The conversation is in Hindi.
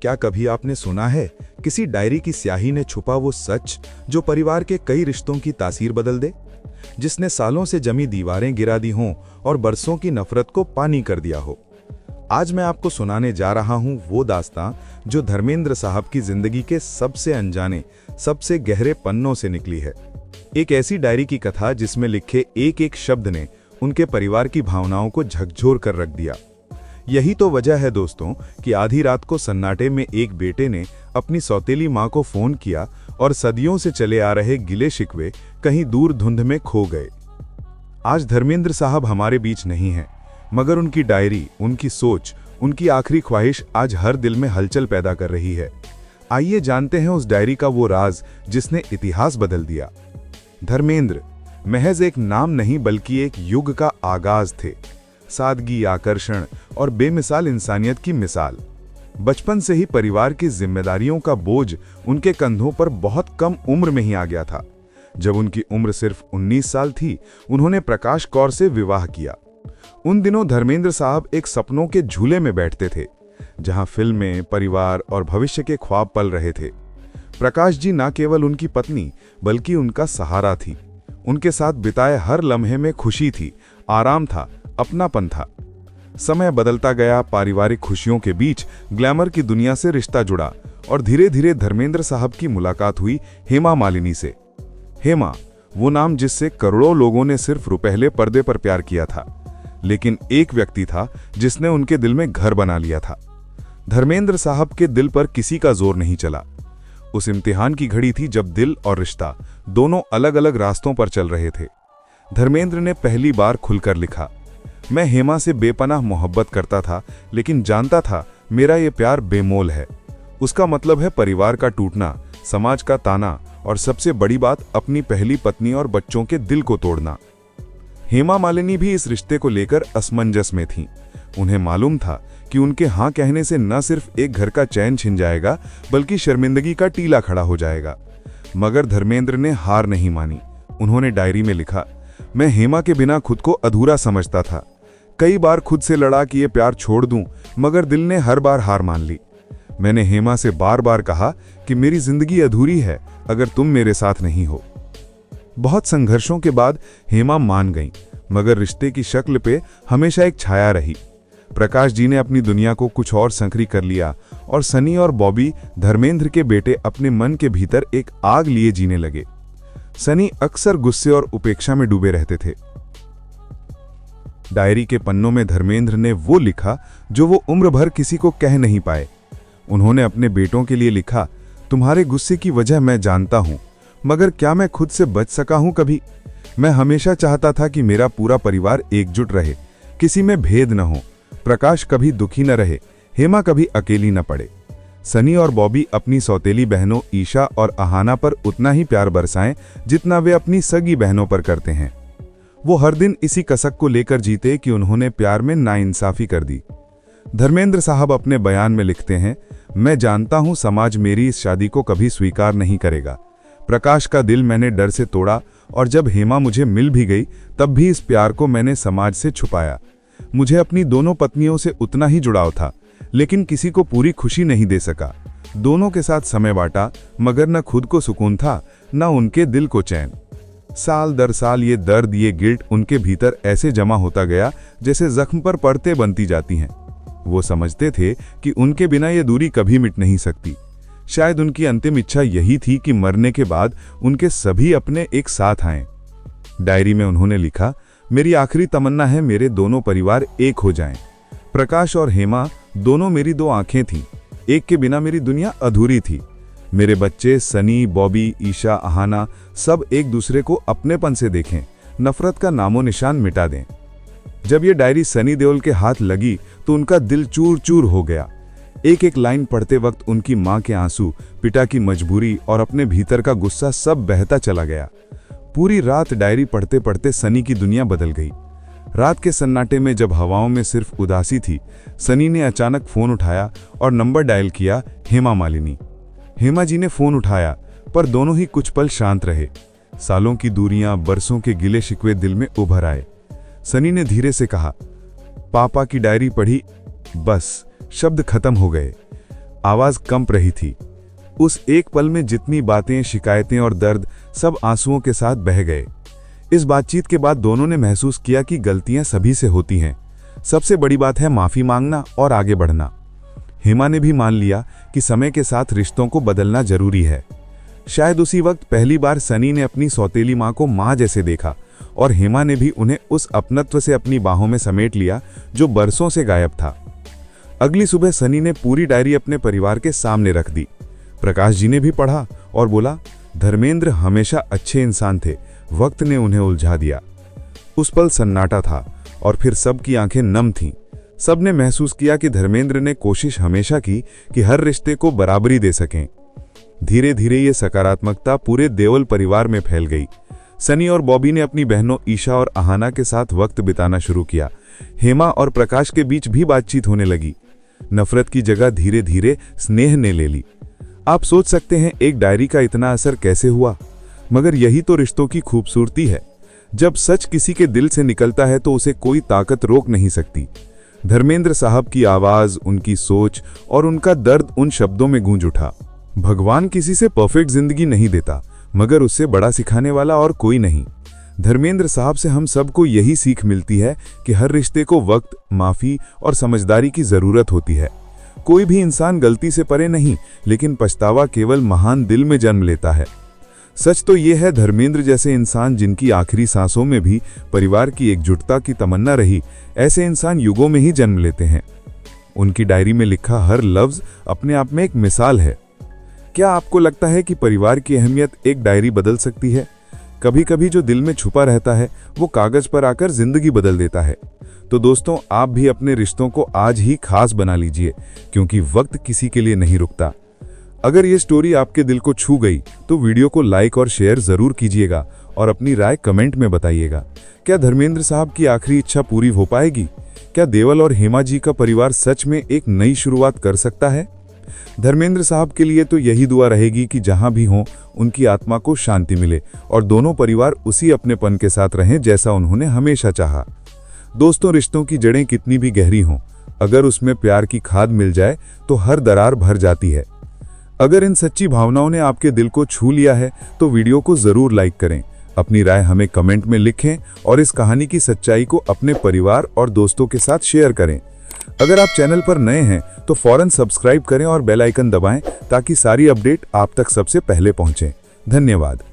क्या कभी आपने सुना है किसी डायरी की स्याही ने छुपा वो सच जो परिवार के कई रिश्तों की तासीर बदल दे, जिसने सालों से जमी दीवारें गिरा दी हों और बरसों की नफरत को पानी कर दिया हो। आज मैं आपको सुनाने जा रहा हूं वो दास्तां जो धर्मेंद्र साहब की जिंदगी के सबसे अनजाने, सबसे गहरे पन्नों से निकली है। एक ऐसी डायरी की कथा जिसमें लिखे एक एक शब्द ने उनके परिवार की भावनाओं को झकझोर कर रख दिया। यही तो वजह है दोस्तों कि आधी रात को सन्नाटे में एक बेटे ने अपनी सौतेली मां को फोन किया और सदियों से चले आ रहे गिले शिकवे कहीं दूर धुंध में खो गए। आज धर्मेंद्र साहब हमारे बीच नहीं हैं, मगर उनकी डायरी, उनकी सोच, उनकी आखिरी ख्वाहिश आज हर दिल में हलचल पैदा कर रही है। आइए जानते हैं उस डायरी का वो राज जिसने इतिहास बदल दिया। धर्मेंद्र महज एक नाम नहीं बल्कि एक युग का आगाज थे। सादगी, आकर्षण और बेमिसाल इंसानियत की मिसाल। बचपन से ही परिवार की जिम्मेदारियों का बोझ उनके कंधों पर बहुत कम उम्र में ही आ गया था। जब उनकी उम्र सिर्फ 19 साल थी, उन्होंने प्रकाश कौर से विवाह किया। उन दिनों धर्मेंद्र साहब एक सपनों के झूले में बैठते थे, जहां फिल्में, परिवार और भविष्य के ख्वाब पल रहे थे। प्रकाश जी न केवल उनकी पत्नी बल्कि उनका सहारा थी। उनके साथ बिताए हर लम्हे में खुशी थी, आराम था, अपनापन था। समय बदलता गया, पारिवारिक खुशियों के बीच ग्लैमर की दुनिया से रिश्ता जुड़ा और धीरे धीरे धर्मेंद्र साहब की मुलाकात हुई हेमा मालिनी से। हेमा, वो नाम जिससे करोड़ों लोगों ने सिर्फ रुपहले पर्दे पर प्यार किया था, लेकिन एक व्यक्ति था जिसने उनके दिल में घर बना लिया था। धर्मेंद्र साहब के दिल पर किसी का जोर नहीं चला। उस इम्तिहान की घड़ी थी जब दिल और रिश्ता दोनों अलग अलग रास्तों पर चल रहे थे। धर्मेंद्र ने पहली बार खुलकर लिखा, मैं हेमा से बेपनाह मोहब्बत करता था, लेकिन जानता था मेरा ये प्यार बेमोल है। उसका मतलब है परिवार का टूटना, समाज का ताना और सबसे बड़ी बात, अपनी पहली पत्नी और बच्चों के दिल को तोड़ना। हेमा मालिनी भी इस रिश्ते को लेकर असमंजस में थीं। उन्हें मालूम था कि उनके हाँ कहने से न सिर्फ एक घर का चैन छिन जाएगा, बल्कि शर्मिंदगी का टीला खड़ा हो जाएगा। मगर धर्मेंद्र ने हार नहीं मानी। उन्होंने डायरी में लिखा, मैं हेमा के बिना खुद को अधूरा समझता था। कई बार खुद से लड़ा कि ये प्यार छोड़ दूं, मगर दिल ने हर बार हार मान ली। मैंने हेमा से बार बार कहा कि मेरी जिंदगी अधूरी है अगर तुम मेरे साथ नहीं हो। बहुत संघर्षों के बाद हेमा मान गईं, मगर रिश्ते की शक्ल पे हमेशा एक छाया रही। प्रकाश जी ने अपनी दुनिया को कुछ और संकरी कर लिया और सनी और बॉबी, धर्मेंद्र के बेटे, अपने मन के भीतर एक आग लिए जीने लगे। सनी अक्सर गुस्से और उपेक्षा में डूबे रहते थे। डायरी के पन्नों में धर्मेंद्र ने वो लिखा जो वो उम्र भर किसी को कह नहीं पाए। उन्होंने अपने बेटों के लिए लिखा, तुम्हारे गुस्से की वजह मैं जानता हूं, मगर क्या मैं खुद से बच सका हूं कभी? मैं हमेशा चाहता था कि मेरा पूरा परिवार एकजुट रहे, किसी में भेद न हो। प्रकाश कभी दुखी न रहे, हेमा कभी अकेली न पड़े। सनी और बॉबी अपनी सौतेली बहनों ईशा और अहाना पर उतना ही प्यार बरसाएं जितना वे अपनी सगी बहनों पर करते हैं। वो हर दिन इसी कसक को लेकर जीते कि उन्होंने प्यार में नाइंसाफी कर दी। धर्मेंद्र साहब अपने बयान में लिखते हैं, मैं जानता हूं समाज मेरी इस शादी को कभी स्वीकार नहीं करेगा। प्रकाश का दिल मैंने डर से तोड़ा और जब हेमा मुझे मिल भी गई तब भी इस प्यार को मैंने समाज से छुपाया। मुझे अपनी दोनों पत्नियों से उतना ही जुड़ाव था, लेकिन किसी को पूरी खुशी नहीं दे सका। दोनों के साथ समय बांटा, मगर न खुद को सुकून था न उनके दिल को चैन। साल दर साल ये दर्द, ये गिल्ट उनके भीतर ऐसे जमा होता गया जैसे जख्म पर परतें बनती जाती हैं। वो समझते थे कि उनके बिना ये दूरी कभी मिट नहीं सकती। शायद उनकी अंतिम इच्छा यही थी कि मरने के बाद उनके सभी अपने एक साथ आएं। डायरी में उन्होंने लिखा, मेरी आखिरी तमन्ना है मेरे दोनों परिवार एक हो जाएं। प्रकाश और हेमा दोनों मेरी दो आंखें थीं, एक के बिना मेरी दुनिया अधूरी थी। मेरे बच्चे सनी, बॉबी, ईशा, अहाना सब एक दूसरे को अपनेपन से देखें, नफरत का नामो निशान मिटा दें। जब ये डायरी सनी देओल के हाथ लगी तो उनका दिल चूर चूर हो गया। एक एक लाइन पढ़ते वक्त उनकी मां के आंसू, पिता की मजबूरी और अपने भीतर का गुस्सा सब बहता चला गया। पूरी रात डायरी पढ़ते पढ़ते सनी की दुनिया बदल गई। रात के सन्नाटे में जब हवाओं में सिर्फ उदासी थी, सनी ने अचानक फोन उठाया और नंबर डायल किया, हेमा मालिनी। हेमा जी ने फोन उठाया, पर दोनों ही कुछ पल शांत रहे। सालों की दूरियां, बरसों के गिले शिकवे दिल में उभर आए। सनी ने धीरे से कहा, पापा की डायरी पढ़ी, बस शब्द खत्म हो गए। आवाज कंप रही थी। उस एक पल में जितनी बातें, शिकायतें और दर्द सब आंसुओं के साथ बह गए। इस बातचीत के बाद दोनों ने महसूस किया कि गलतियां सभी से होती हैं। सबसे बड़ी बात है माफी मांगना और आगे बढ़ना। हेमा ने भी मान लिया कि समय के साथ रिश्तों को बदलना जरूरी है। शायद उसी वक्त पहली बार सनी ने अपनी सौतेली मां को मां जैसे देखा और हेमा ने भी उन्हें उस अपनत्व से अपनी बाहों में समेट लिया जो बरसों से गायब था। अगली सुबह सनी ने पूरी डायरी अपने परिवार के सामने रख दी। प्रकाश जी ने भी पढ़ा और बोला, धर्मेंद्र हमेशा अच्छे इंसान थे, वक्त ने उन्हें उलझा दिया। उस पल सन्नाटा था और फिर सबकी आंखें नम थीं। सबने महसूस किया कि धर्मेंद्र ने कोशिश हमेशा की कि हर रिश्ते को बराबरी दे सकें। धीरे धीरे ये सकारात्मकता पूरे देओल परिवार में फैल गई। सनी और बॉबी ने अपनी बहनों ईशा और आहाना के साथ वक्त बिताना शुरू किया। हेमा और प्रकाश के बीच भी बातचीत होने लगी। नफरत की जगह धीरे धीरे स्नेह ने ले ली। आप सोच सकते हैं एक डायरी का इतना असर कैसे हुआ, मगर यही तो रिश्तों की खूबसूरती है। जब सच किसी के दिल से निकलता है तो उसे कोई ताकत रोक नहीं सकती। धर्मेंद्र साहब की आवाज, उनकी सोच और उनका दर्द उन शब्दों में गूंज उठा। भगवान किसी से परफेक्ट जिंदगी नहीं देता, मगर उससे बड़ा सिखाने वाला और कोई नहीं। धर्मेंद्र साहब से हम सबको यही सीख मिलती है कि हर रिश्ते को वक्त, माफी और समझदारी की जरूरत होती है। कोई भी इंसान गलती से परे नहीं, लेकिन पछतावा केवल महान दिल में जन्म लेता है। सच तो यह है, धर्मेंद्र जैसे इंसान जिनकी आखिरी सांसों में भी परिवार की एकजुटता की तमन्ना रही, ऐसे इंसान युगों में ही जन्म लेते हैं। उनकी डायरी में लिखा हर लफ्ज अपने आप में एक मिसाल है। क्या आपको लगता है कि परिवार की अहमियत एक डायरी बदल सकती है? कभी कभी जो दिल में छुपा रहता है वो कागज पर आकर जिंदगी बदल देता है। तो दोस्तों, आप भी अपने रिश्तों को आज ही खास बना लीजिए, क्योंकि वक्त किसी के लिए नहीं रुकता। अगर ये स्टोरी आपके दिल को छू गई तो वीडियो को लाइक और शेयर जरूर कीजिएगा और अपनी राय कमेंट में बताइएगा। क्या धर्मेंद्र साहब की आखिरी इच्छा पूरी हो पाएगी? क्या देवल और हेमा जी का परिवार सच में एक नई शुरुआत कर सकता है? धर्मेंद्र साहब के लिए तो यही दुआ रहेगी कि जहां भी हों उनकी आत्मा को शांति मिले और दोनों परिवार उसी अपनेपन के साथ रहें जैसा उन्होंने हमेशा चाहा। दोस्तों, रिश्तों की जड़ें कितनी भी गहरी हों, अगर उसमें प्यार की खाद मिल जाए तो हर दरार भर जाती है। अगर इन सच्ची भावनाओं ने आपके दिल को छू लिया है तो वीडियो को जरूर लाइक करें, अपनी राय हमें कमेंट में लिखें और इस कहानी की सच्चाई को अपने परिवार और दोस्तों के साथ शेयर करें। अगर आप चैनल पर नए हैं तो फौरन सब्सक्राइब करें और बेल आइकन दबाएं ताकि सारी अपडेट आप तक सबसे पहले पहुंचे। धन्यवाद।